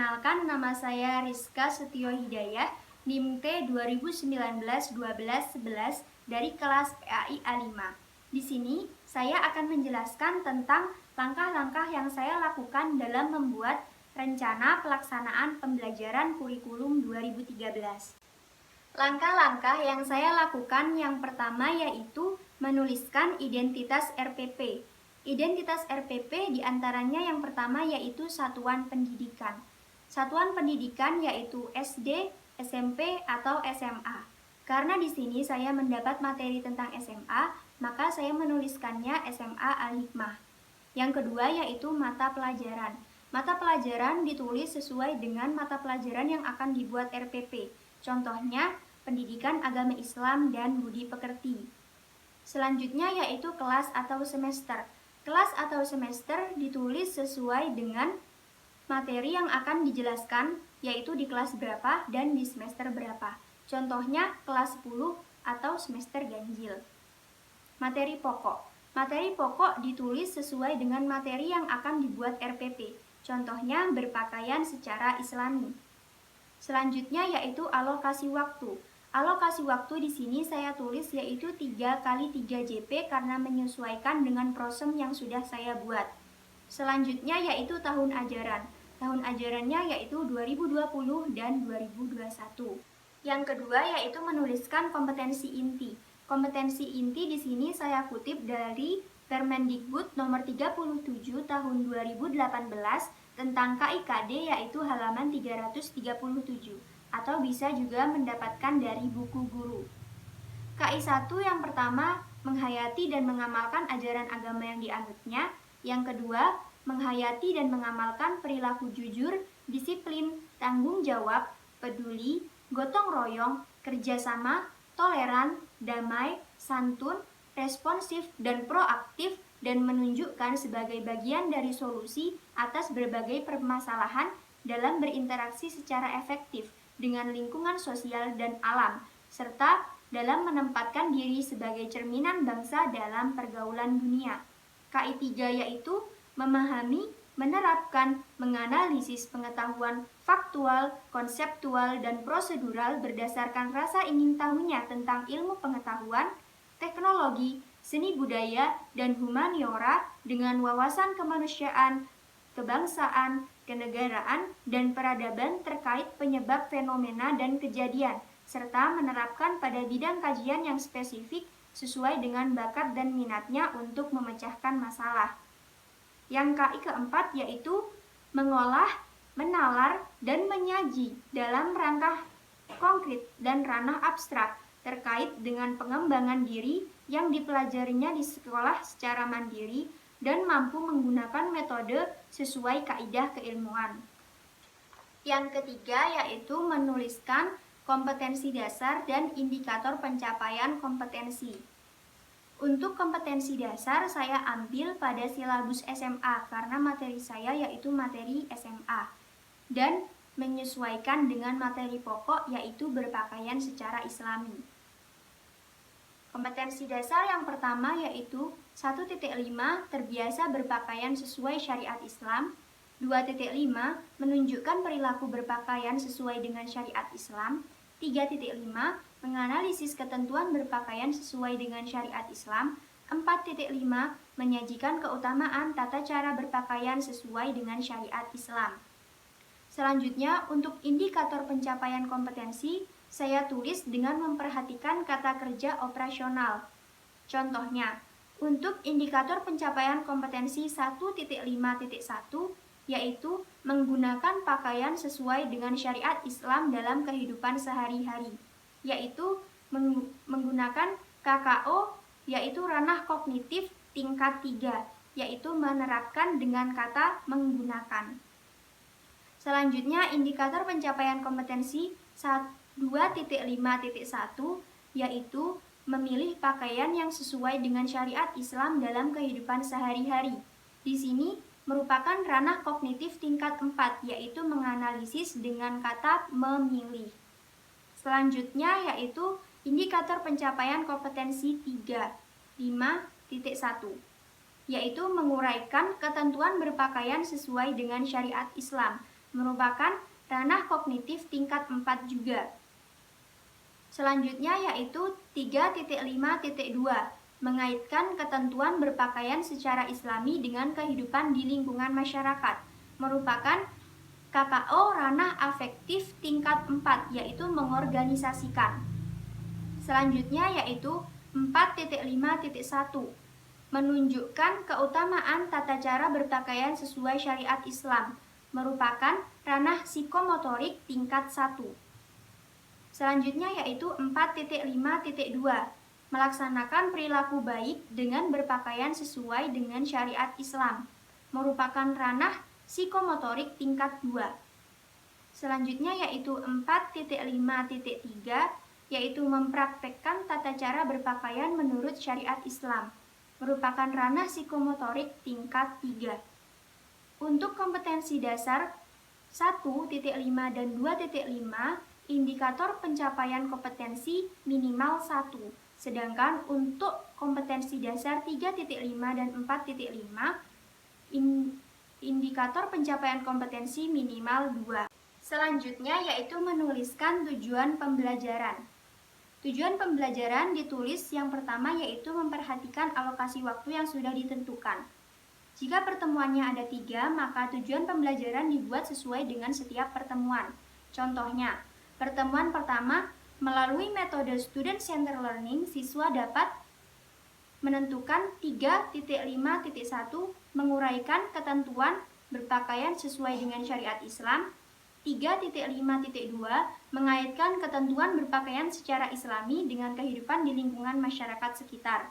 Perkenalkan, nama saya Rizka Setio Hidayah, NIM T 2019-12-11 dari kelas PAI A5. Di sini, saya akan menjelaskan tentang langkah-langkah yang saya lakukan dalam membuat rencana pelaksanaan pembelajaran kurikulum 2013. Langkah-langkah yang saya lakukan yang pertama yaitu menuliskan identitas RPP. Identitas RPP diantaranya yang pertama yaitu satuan pendidikan. Satuan pendidikan yaitu SD, SMP, atau SMA. Karena di sini saya mendapat materi tentang SMA, maka saya menuliskannya SMA Al-Hikmah. Yang kedua yaitu mata pelajaran. Mata pelajaran ditulis sesuai dengan mata pelajaran yang akan dibuat RPP. Contohnya, pendidikan agama Islam dan budi pekerti. Selanjutnya yaitu kelas atau semester. Kelas atau semester ditulis sesuai dengan materi yang akan dijelaskan, yaitu di kelas berapa dan di semester berapa. Contohnya kelas 10 atau semester ganjil. Materi pokok. Materi pokok ditulis sesuai dengan materi yang akan dibuat RPP. Contohnya berpakaian secara Islami. Selanjutnya yaitu alokasi waktu. Alokasi waktu di sini saya tulis yaitu 3 kali 3 JP karena menyesuaikan dengan prosem yang sudah saya buat. Selanjutnya yaitu tahun ajaran. Tahun ajarannya yaitu 2020 dan 2021. Yang kedua yaitu menuliskan kompetensi inti. Kompetensi inti di sini saya kutip dari Permendikbud nomor 37 tahun 2018 tentang KIKD yaitu halaman 337 atau bisa juga mendapatkan dari buku guru. KI 1 yang pertama menghayati dan mengamalkan ajaran agama yang dianutnya. Yang kedua, menghayati dan mengamalkan perilaku jujur, disiplin, tanggung jawab, peduli, gotong royong, kerjasama, toleran, damai, santun, responsif, dan proaktif, dan menunjukkan sebagai bagian dari solusi atas berbagai permasalahan dalam berinteraksi secara efektif dengan lingkungan sosial dan alam, serta dalam menempatkan diri sebagai cerminan bangsa dalam pergaulan dunia. KI 3 yaitu memahami, menerapkan, menganalisis pengetahuan faktual, konseptual, dan prosedural berdasarkan rasa ingin tahunya tentang ilmu pengetahuan, teknologi, seni budaya, dan humaniora dengan wawasan kemanusiaan, kebangsaan, kenegaraan, dan peradaban terkait penyebab fenomena dan kejadian, serta menerapkan pada bidang kajian yang spesifik sesuai dengan bakat dan minatnya untuk memecahkan masalah. Yang KI keempat yaitu mengolah, menalar, dan menyaji dalam rangka konkret dan ranah abstrak terkait dengan pengembangan diri yang dipelajarinya di sekolah secara mandiri dan mampu menggunakan metode sesuai kaidah keilmuan. Yang ketiga yaitu menuliskan kompetensi dasar dan indikator pencapaian kompetensi. Untuk kompetensi dasar saya ambil pada silabus SMA karena materi saya yaitu materi SMA dan menyesuaikan dengan materi pokok yaitu berpakaian secara Islami. Kompetensi dasar yang pertama yaitu 1.5 terbiasa berpakaian sesuai syariat Islam, 2.5 menunjukkan perilaku berpakaian sesuai dengan syariat Islam, 3.5 menganalisis ketentuan berpakaian sesuai dengan syariat Islam, 4.5 menyajikan keutamaan tata cara berpakaian sesuai dengan syariat Islam. Selanjutnya, untuk indikator pencapaian kompetensi, saya tulis dengan memperhatikan kata kerja operasional. Contohnya, untuk indikator pencapaian kompetensi 1.5.1 yaitu menggunakan pakaian sesuai dengan syariat Islam dalam kehidupan sehari-hari, yaitu menggunakan KKO yaitu ranah kognitif tingkat 3, yaitu menerapkan dengan kata menggunakan. Selanjutnya, indikator pencapaian kompetensi 2.5.1 yaitu memilih pakaian yang sesuai dengan syariat Islam dalam kehidupan sehari-hari. Di sini merupakan ranah kognitif tingkat 4 yaitu menganalisis dengan kata memilih. Selanjutnya yaitu indikator pencapaian kompetensi 3.5.1 yaitu menguraikan ketentuan berpakaian sesuai dengan syariat Islam, merupakan ranah kognitif tingkat 4 juga. Selanjutnya yaitu 3.5.2, mengaitkan ketentuan berpakaian secara islami dengan kehidupan di lingkungan masyarakat, merupakan KKO ranah afektif tingkat 4, yaitu mengorganisasikan. Selanjutnya yaitu 4.5.1, menunjukkan keutamaan tata cara berpakaian sesuai syariat Islam, merupakan ranah psikomotorik tingkat 1. Selanjutnya yaitu 4.5.2, melaksanakan perilaku baik dengan berpakaian sesuai dengan syariat Islam, merupakan ranah psikomotorik tingkat 2. Selanjutnya yaitu 4.5.3, yaitu mempraktekkan tata cara berpakaian menurut syariat Islam, merupakan ranah psikomotorik tingkat 3. Untuk kompetensi dasar 1.5 dan 2.5, indikator pencapaian kompetensi minimal 1, sedangkan untuk kompetensi dasar 3.5 dan 4.5, indikator pencapaian kompetensi minimal 2. Selanjutnya yaitu menuliskan tujuan pembelajaran. Tujuan pembelajaran ditulis yang pertama yaitu memperhatikan alokasi waktu yang sudah ditentukan. Jika pertemuannya ada 3, maka tujuan pembelajaran dibuat sesuai dengan setiap pertemuan. Contohnya, pertemuan pertama, melalui metode Student Center Learning, siswa dapat menentukan 3.5.1, menguraikan ketentuan berpakaian sesuai dengan syariat Islam. 3.5.2, mengaitkan ketentuan berpakaian secara islami dengan kehidupan di lingkungan masyarakat sekitar.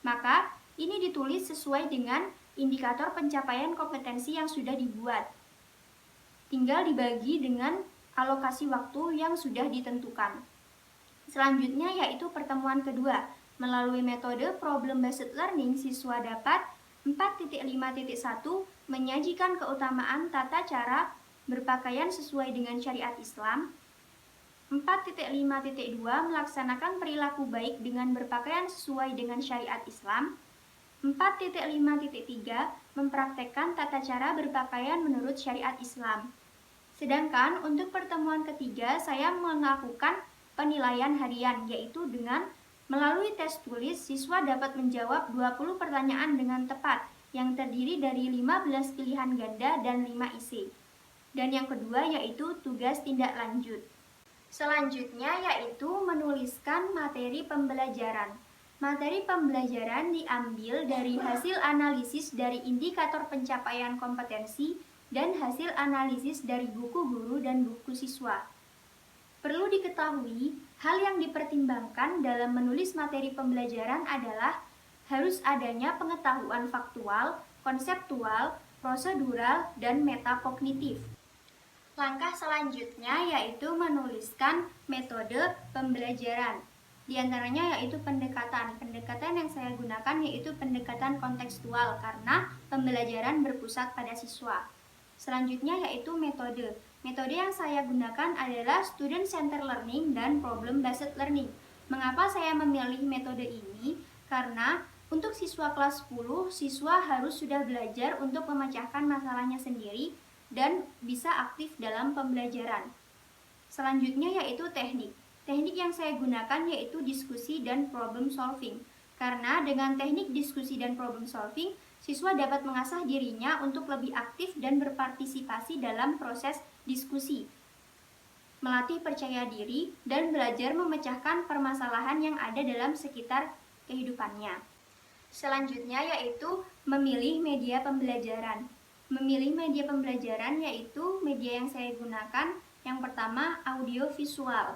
Maka, ini ditulis sesuai dengan indikator pencapaian kompetensi yang sudah dibuat. Tinggal dibagi dengan alokasi waktu yang sudah ditentukan. Selanjutnya yaitu pertemuan kedua. Melalui metode problem-based learning, siswa dapat 4.5.1 menyajikan keutamaan tata cara berpakaian sesuai dengan syariat Islam. 4.5.2 melaksanakan perilaku baik dengan berpakaian sesuai dengan syariat Islam. 4.5.3 mempraktekkan tata cara berpakaian menurut syariat Islam. Sedangkan untuk pertemuan ketiga, saya melakukan penilaian harian, yaitu dengan melalui tes tulis, siswa dapat menjawab 20 pertanyaan dengan tepat, yang terdiri dari 15 pilihan ganda dan 5 isi. Dan yang kedua yaitu tugas tindak lanjut. Selanjutnya yaitu menuliskan materi pembelajaran. Materi pembelajaran diambil dari hasil analisis dari indikator pencapaian kompetensi dan hasil analisis dari buku guru dan buku siswa. Perlu diketahui, hal yang dipertimbangkan dalam menulis materi pembelajaran adalah harus adanya pengetahuan faktual, konseptual, prosedural, dan metakognitif. Langkah selanjutnya yaitu menuliskan metode pembelajaran. Di antaranya yaitu pendekatan. Pendekatan yang saya gunakan yaitu pendekatan kontekstual karena pembelajaran berpusat pada siswa. Selanjutnya yaitu metode. Metode yang saya gunakan adalah Student Center Learning dan Problem Based Learning. Mengapa saya memilih metode ini? Karena untuk siswa kelas 10, siswa harus sudah belajar untuk memecahkan masalahnya sendiri dan bisa aktif dalam pembelajaran. Selanjutnya yaitu teknik. Teknik yang saya gunakan yaitu diskusi dan problem solving. Karena dengan teknik diskusi dan problem solving, siswa dapat mengasah dirinya untuk lebih aktif dan berpartisipasi dalam proses diskusi, melatih percaya diri, dan belajar memecahkan permasalahan yang ada dalam sekitar kehidupannya. Selanjutnya yaitu memilih media pembelajaran. Memilih media pembelajaran yaitu media yang saya gunakan yang pertama audio visual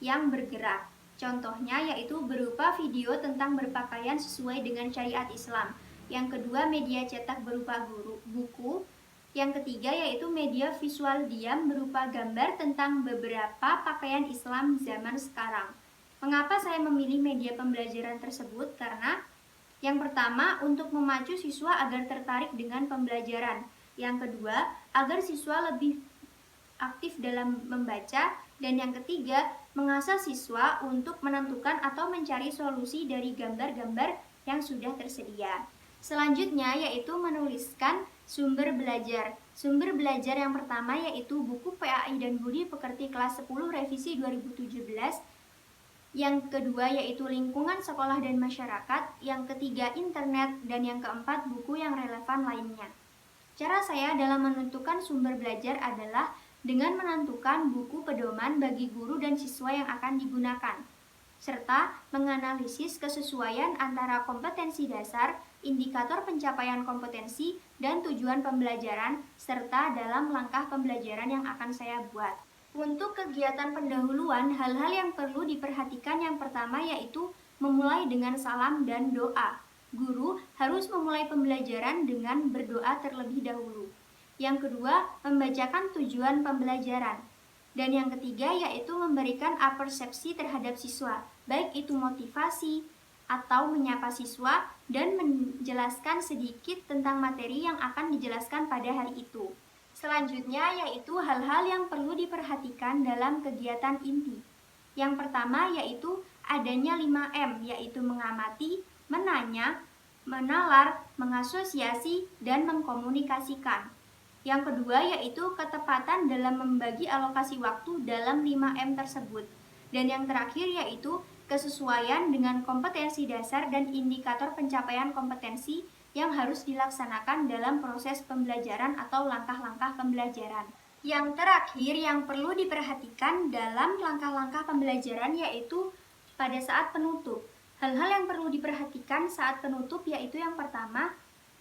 yang bergerak. Contohnya yaitu berupa video tentang berpakaian sesuai dengan syariat Islam. Yang kedua media cetak berupa buku. Yang ketiga yaitu media visual diam berupa gambar tentang beberapa pakaian Islam zaman sekarang. Mengapa saya memilih media pembelajaran tersebut? Karena yang pertama untuk memacu siswa agar tertarik dengan pembelajaran. Yang kedua agar siswa lebih aktif dalam membaca. Dan yang ketiga mengasah siswa untuk menentukan atau mencari solusi dari gambar-gambar yang sudah tersedia. Selanjutnya yaitu menuliskan Sumber belajar. Sumber belajar yang pertama yaitu buku PAI dan Budi Pekerti kelas 10 revisi 2017. Yang kedua yaitu lingkungan sekolah dan masyarakat. Yang ketiga internet. Dan yang keempat buku yang relevan lainnya. Cara saya dalam menentukan sumber belajar adalah dengan menentukan buku pedoman bagi guru dan siswa yang akan digunakan, serta menganalisis kesesuaian antara kompetensi dasar, indikator pencapaian kompetensi, dan tujuan pembelajaran, serta dalam langkah pembelajaran yang akan saya buat. Untuk kegiatan pendahuluan, hal-hal yang perlu diperhatikan yang pertama yaitu memulai dengan salam dan doa. Guru harus memulai pembelajaran dengan berdoa terlebih dahulu. Yang kedua, membacakan tujuan pembelajaran. Dan yang ketiga yaitu memberikan apersepsi terhadap siswa, baik itu motivasi atau menyapa siswa dan menjelaskan sedikit tentang materi yang akan dijelaskan pada hari itu. Selanjutnya yaitu hal-hal yang perlu diperhatikan dalam kegiatan inti. Yang pertama yaitu adanya 5M, yaitu mengamati, menanya, menalar, mengasosiasi, dan mengkomunikasikan. Yang kedua yaitu ketepatan dalam membagi alokasi waktu dalam 5M tersebut. Dan yang terakhir yaitu kesesuaian dengan kompetensi dasar dan indikator pencapaian kompetensi yang harus dilaksanakan dalam proses pembelajaran atau langkah-langkah pembelajaran. Yang terakhir yang perlu diperhatikan dalam langkah-langkah pembelajaran yaitu pada saat penutup. Hal-hal yang perlu diperhatikan saat penutup yaitu yang pertama,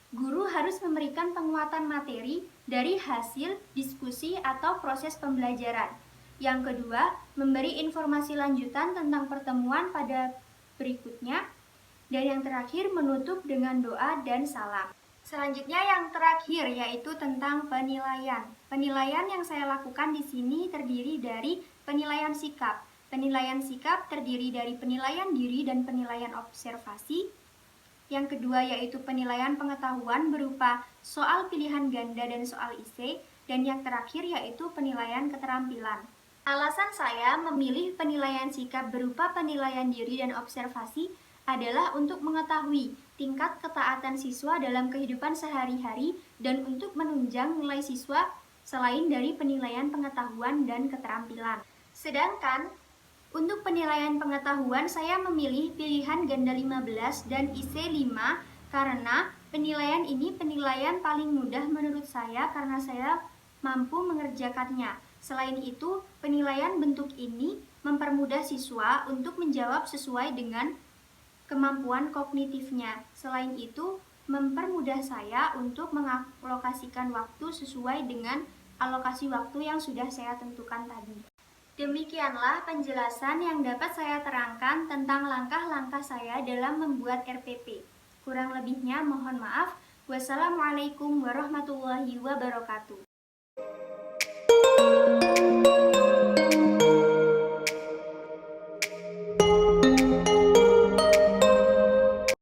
guru harus memberikan penguatan materi dari hasil diskusi atau proses pembelajaran. Yang kedua, memberi informasi lanjutan tentang pertemuan pada berikutnya. Dan yang terakhir, menutup dengan doa dan salam. Selanjutnya yang terakhir yaitu tentang penilaian. Penilaian yang saya lakukan di sini terdiri dari penilaian sikap. Penilaian sikap terdiri dari penilaian diri dan penilaian observasi. Yang kedua yaitu penilaian pengetahuan berupa soal pilihan ganda dan soal esai, dan yang terakhir yaitu penilaian keterampilan. Alasan saya memilih penilaian sikap berupa penilaian diri dan observasi adalah untuk mengetahui tingkat ketaatan siswa dalam kehidupan sehari-hari dan untuk menunjang nilai siswa selain dari penilaian pengetahuan dan keterampilan. Sedangkan untuk penilaian pengetahuan, saya memilih pilihan ganda 15 dan IC 5 karena penilaian ini penilaian paling mudah menurut saya karena saya mampu mengerjakannya. Selain itu, penilaian bentuk ini mempermudah siswa untuk menjawab sesuai dengan kemampuan kognitifnya. Selain itu, mempermudah saya untuk mengalokasikan waktu sesuai dengan alokasi waktu yang sudah saya tentukan tadi. Demikianlah penjelasan yang dapat saya terangkan tentang langkah-langkah saya dalam membuat RPP. Kurang lebihnya mohon maaf. Wassalamualaikum warahmatullahi wabarakatuh.